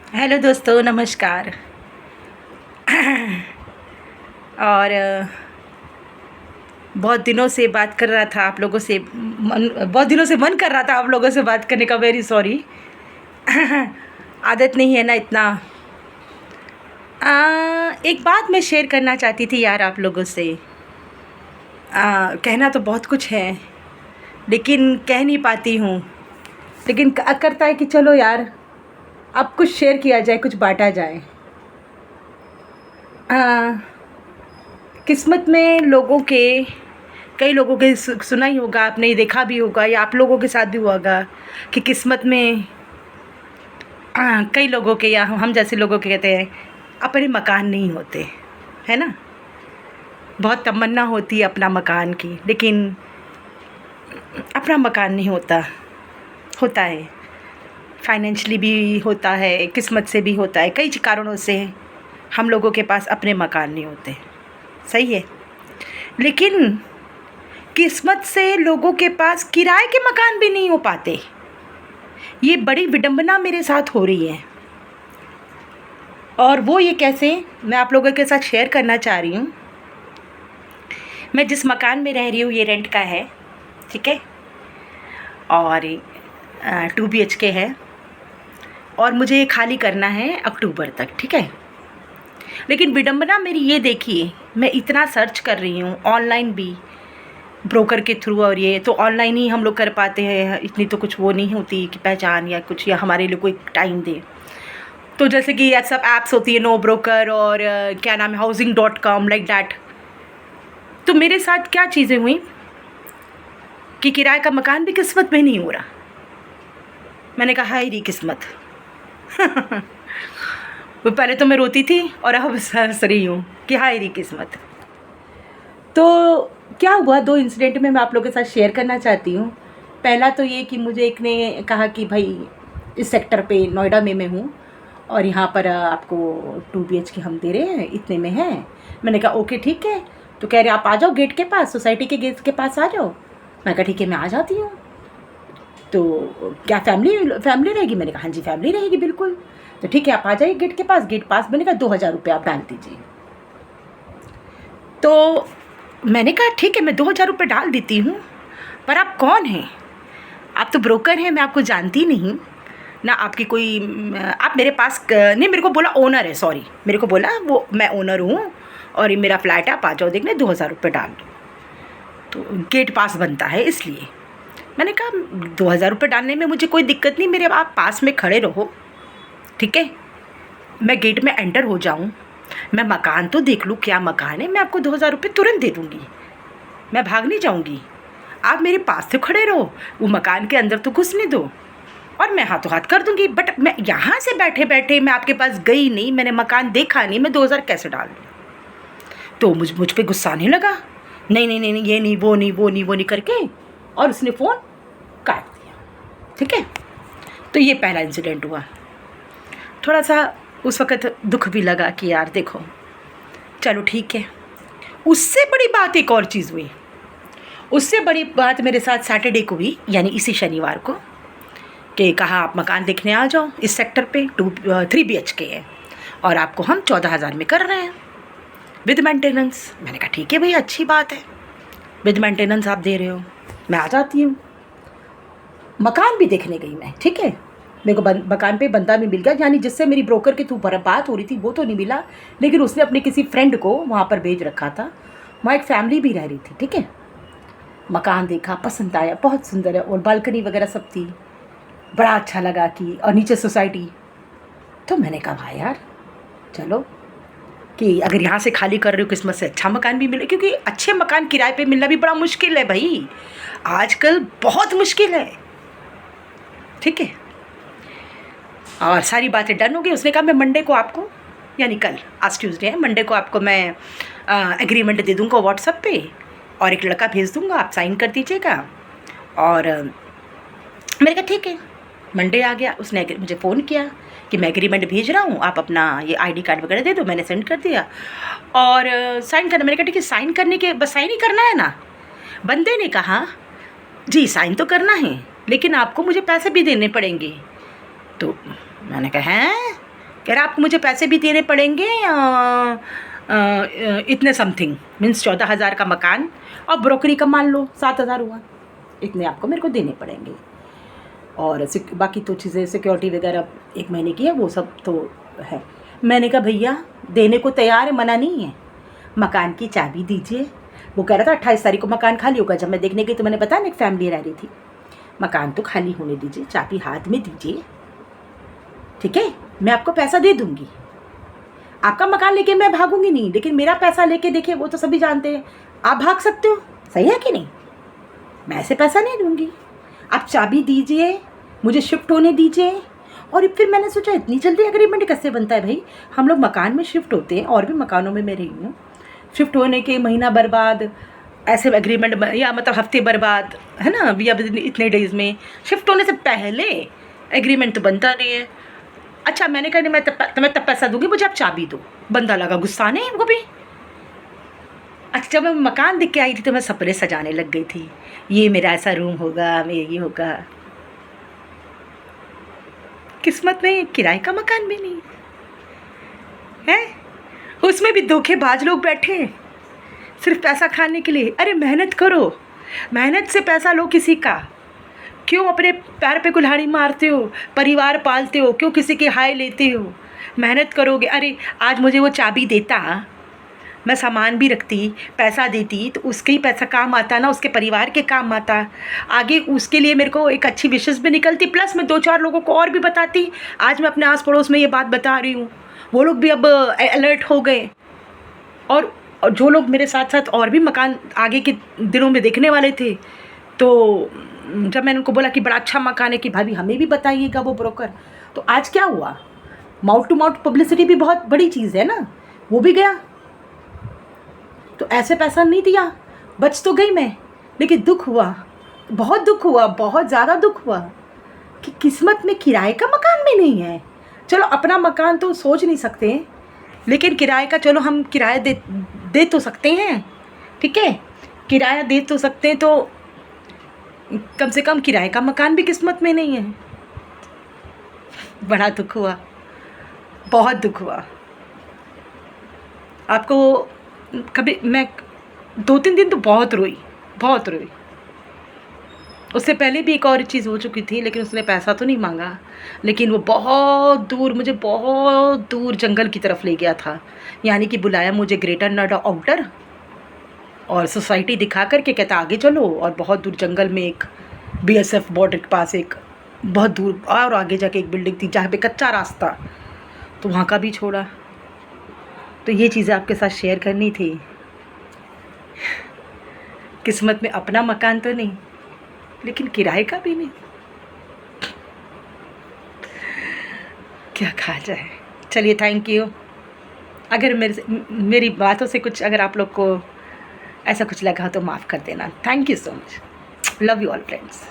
Hello दोस्तों, नमस्कार। और बहुत दिनों से बात कर रहा था आप लोगों से, बहुत दिनों से मन कर रहा था आप लोगों से बात करने का। Very sorry. आदत नहीं है ना इतना। एक बात मैं शेयर करना चाहती थी यार आप लोगों से। कहना तो बहुत कुछ है लेकिन कह नहीं पाती हूँ। लेकिन करता है कि चलो यार, अब कुछ शेयर किया जाए, कुछ बांटा जाए। आ, किस्मत में लोगों के, कई लोगों के सुना ही होगा आपने, देखा भी होगा या आप लोगों के साथ भी हुआ होगा कि किस्मत में कई लोगों के या हम जैसे लोगों के कहते हैं अपने मकान नहीं होते, है ना। बहुत तमन्ना होती है अपना मकान की, लेकिन अपना मकान नहीं होता। होता है फाइनेंशियली भी होता है, किस्मत से भी होता है, कई कारणों से हम लोगों के पास अपने मकान नहीं होते। सही है। लेकिन किस्मत से लोगों के पास किराए के मकान भी नहीं हो पाते। ये बड़ी विडंबना मेरे साथ हो रही है। और वो ये कैसे, मैं आप लोगों के साथ शेयर करना चाह रही हूँ। मैं जिस मकान में रह रही हूँ ये रेंट का है, ठीक है। और 2 BHK है और मुझे ये खाली करना है अक्टूबर तक, ठीक है। लेकिन विडंबना मेरी ये देखिए, मैं इतना सर्च कर रही हूँ ऑनलाइन भी, ब्रोकर के थ्रू, और ये तो ऑनलाइन ही हम लोग कर पाते हैं। इतनी तो कुछ वो नहीं होती कि पहचान या कुछ, या हमारे लिए कोई टाइम दे। तो जैसे कि ये सब ऐप्स होती है, नो ब्रोकर और क्या नाम है, housing.com, लाइक दैट। तो मेरे साथ क्या चीज़ें हुई कि किराए का मकान भी किस्मत में नहीं हो रहा। मैंने कहा हाय री किस्मत। वो पहले तो मैं रोती थी और अब हंस रही हूँ कि हाय री किस्मत। तो क्या हुआ, 2 इंसिडेंट में मैं आप लोगों के साथ शेयर करना चाहती हूँ। पहला तो ये कि मुझे एक ने कहा कि भाई इस सेक्टर पे नोएडा में मैं हूँ और यहाँ पर आपको 2 BHK हम दे रहे हैं, इतने में है। मैंने कहा ओके ठीक है। तो कह रहे आप आ जाओ गेट के पास, सोसाइटी के गेट के पास आ जाओ। मैं कहा ठीक है मैं आ जाती हूँ। तो क्या फैमिली रहेगी? मैंने कहा हाँ जी फैमिली रहेगी बिल्कुल। तो ठीक है आप आ जाइए गेट के पास। गेट पास मैंने कहा 2000 रुपये आप डाल दीजिए। तो मैंने कहा ठीक है मैं 2000 रुपये डाल देती हूँ, पर आप कौन हैं? आप तो ब्रोकर हैं, मैं आपको जानती नहीं ना। आपकी कोई आप मेरे पास नहीं, मेरे को बोला ओनर है, सॉरी, मेरे को बोला वो मैं ओनर हूँ और ये मेरा फ्लैट है, आप आ जाओ देखने, 2000 रुपये डाल दो। तो गेट पास बनता है इसलिए। मैंने कहा 2000 रुपये डालने में मुझे कोई दिक्कत नहीं, मेरे आप पास में खड़े रहो, ठीक है। मैं गेट में एंटर हो जाऊँ, मैं मकान तो देख लूँ क्या मकान है, मैं आपको 2000 रुपये तुरंत दे दूँगी, मैं भाग नहीं जाऊँगी। आप मेरे पास तो खड़े रहो, वो मकान के अंदर तो घुसने दो और मैं हाथों हाथ कर दूँगी। बट मैं यहाँ से बैठे बैठे, मैं आपके पास गई नहीं, मैंने मकान देखा नहीं, मैं 2000 कैसे डाल दूँ? तो मुझ पे गुस्सा नहीं लगा, नहीं नहीं नहीं नहीं, ये नहीं वो नहीं वो नहीं वो नहीं करके, और उसने फ़ोन काट दिया, ठीक है। तो ये पहला इंसिडेंट हुआ। थोड़ा सा उस वक़्त दुख भी लगा कि यार देखो, चलो ठीक है। उससे बड़ी बात एक और चीज़ हुई। उससे बड़ी बात मेरे साथ सैटरडे को हुई, यानी इसी शनिवार को, कि कहा आप मकान देखने आ जाओ, इस सेक्टर पे 3 BHK है और आपको हम 14,000 में कर रहे हैं विद मेंटेनेंस। मैंने कहा ठीक है भैया, अच्छी बात है, विद मेंटेनेंस आप दे रहे हो, मैं आ जाती हूँ। मकान भी देखने गई मैं, ठीक है। मेरे को मकान पे बंदा भी मिल गया, यानी जिससे मेरी ब्रोकर के थ्रू बात हो रही थी वो तो नहीं मिला, लेकिन उसने अपने किसी फ्रेंड को वहाँ पर भेज रखा था। वहाँ एक फैमिली भी रह रही थी, ठीक है। मकान देखा, पसंद आया, बहुत सुंदर है और बालकनी वगैरह सब थी, बड़ा अच्छा लगा कि, और नीचे सोसाइटी। तो मैंने कहा भाई यार चलो, कि अगर यहाँ से खाली कर रहे हो किस्मत से अच्छा मकान भी मिले, क्योंकि अच्छे मकान किराए पे मिलना भी बड़ा मुश्किल है भाई, आजकल बहुत मुश्किल है, ठीक है। और सारी बातें डन हो गई। उसने कहा मैं मंडे को आपको, यानी कल, आज ट्यूसडे है, मंडे को आपको मैं एग्रीमेंट दे दूँगा व्हाट्सएप पे और एक लड़का भेज दूँगा, आप साइन कर दीजिएगा। और मैंने कहा ठीक है। मंडे आ गया, उसने मुझे फ़ोन किया कि मैं एग्रीमेंट भेज रहा हूँ, आप अपना ये ID कार्ड वगैरह दे दो। मैंने सेंड कर दिया और साइन करना। मैंने कहा ठीक है, साइन करने के बस साइन ही करना है ना। बंदे ने कहा जी साइन तो करना है, लेकिन आपको मुझे पैसे भी देने पड़ेंगे। तो मैंने कहा हैं? कह रहा आपको मुझे पैसे भी देने पड़ेंगे इतने समथिंग, मीन्स 14,000 का मकान और ब्रोकरी का मान लो 7,000 हुआ, इतने आपको मेरे को देने पड़ेंगे। और बाकी तो चीज़ें सिक्योरिटी वगैरह 1 महीने की है, वो सब तो है। मैंने कहा भैया देने को तैयार है, मना नहीं है, मकान की चाबी दीजिए। वो कह रहा था 28 तारीख को मकान खाली होगा। जब मैं देखने गई तो मैंने बताया ना एक फैमिली रह रही थी, मकान तो खाली होने दीजिए, चाबी हाथ में दीजिए, ठीक है, मैं आपको पैसा दे दूँगी। आपका मकान लेके मैं भागूंगी नहीं, लेकिन मेरा पैसा लेके देखिए, वो तो सभी जानते हैं, आप भाग सकते हो, सही है कि नहीं? मैं ऐसे पैसा नहीं दूंगी, आप चाबी दीजिए, मुझे शिफ्ट होने दीजिए। और फिर मैंने सोचा इतनी जल्दी एग्रीमेंट कैसे बनता है भाई? हम लोग मकान में शिफ्ट होते हैं, और भी मकानों में मैं रही हूँ, शिफ्ट होने के महीना बर्बाद ऐसे एग्रीमेंट, या मतलब हफ्ते बर्बाद, है ना, या इतने डेज में, शिफ्ट होने से पहले एग्रीमेंट तो बनता नहीं है। अच्छा मैंने कहा नहीं, मैं तब पैसा दूंगी, मुझे आप चाबी दो। बंदा लगा गुस्सा नहीं वो भी। अच्छा जब मैं मकान देख के आई थी तो मैं सपने सजाने लग गई थी, ये मेरा ऐसा रूम होगा, मेरा ये होगा। किस्मत में किराए का मकान भी नहीं है, उसमें भी धोखेबाज लोग बैठे सिर्फ पैसा खाने के लिए। अरे मेहनत करो, मेहनत से पैसा लो किसी का, क्यों अपने पैर पे कुल्हाड़ी मारते हो? परिवार पालते हो, क्यों किसी की हाय लेते हो? मेहनत करोगे। अरे आज मुझे वो चाबी देता, मैं सामान भी रखती, पैसा देती, तो उसके ही पैसा काम आता ना, उसके परिवार के काम आता, आगे उसके लिए मेरे को एक अच्छी विशेष भी निकलती, प्लस मैं 2-4 लोगों को और भी बताती। आज मैं अपने आस पड़ोस में ये बात बता रही हूँ, वो लोग भी अब अलर्ट हो गए। और जो लोग मेरे साथ साथ और भी मकान आगे के दिनों में देखने वाले थे, तो जब मैंने उनको बोला कि बड़ा अच्छा मकान है, कि भाभी हमें भी बताइएगा वो ब्रोकर, तो आज क्या हुआ, माउथ टू माउथ पब्लिसिटी भी बहुत बड़ी चीज़ है ना, वो भी गया। तो ऐसे पैसा नहीं दिया, बच तो गई मैं, लेकिन दुख हुआ, बहुत दुख हुआ, बहुत ज़्यादा दुख हुआ कि किस्मत में किराए का मकान भी नहीं है। चलो अपना मकान तो सोच नहीं सकते, लेकिन किराए का चलो हम किराया दे तो सकते हैं, ठीक है, किराया दे तो सकते हैं, तो कम से कम किराए का मकान भी किस्मत में नहीं है। बड़ा दुख हुआ, बहुत दुख हुआ। आपको कभी, मैं 2-3 दिन तो बहुत रोई, बहुत रोई। उससे पहले भी एक और चीज़ हो चुकी थी, लेकिन उसने पैसा तो नहीं मांगा, लेकिन वो बहुत दूर, मुझे बहुत दूर जंगल की तरफ ले गया था। यानी कि बुलाया मुझे ग्रेटर नोएडा आउटर और सोसाइटी दिखा करके कहता आगे चलो, और बहुत दूर जंगल में एक BSF बॉर्डर के पास एक बहुत दूर और आगे जाके एक बिल्डिंग थी जहाँ पे कच्चा रास्ता, तो वहाँ का भी छोड़ा। तो ये चीज़ें आपके साथ शेयर करनी थी। किस्मत में अपना मकान तो नहीं, लेकिन किराए का भी नहीं, क्या कहा जाए। चलिए थैंक यू। अगर मेरी बातों से कुछ, अगर आप लोग को ऐसा कुछ लगा तो माफ़ कर देना। Thank you so much, love you all friends.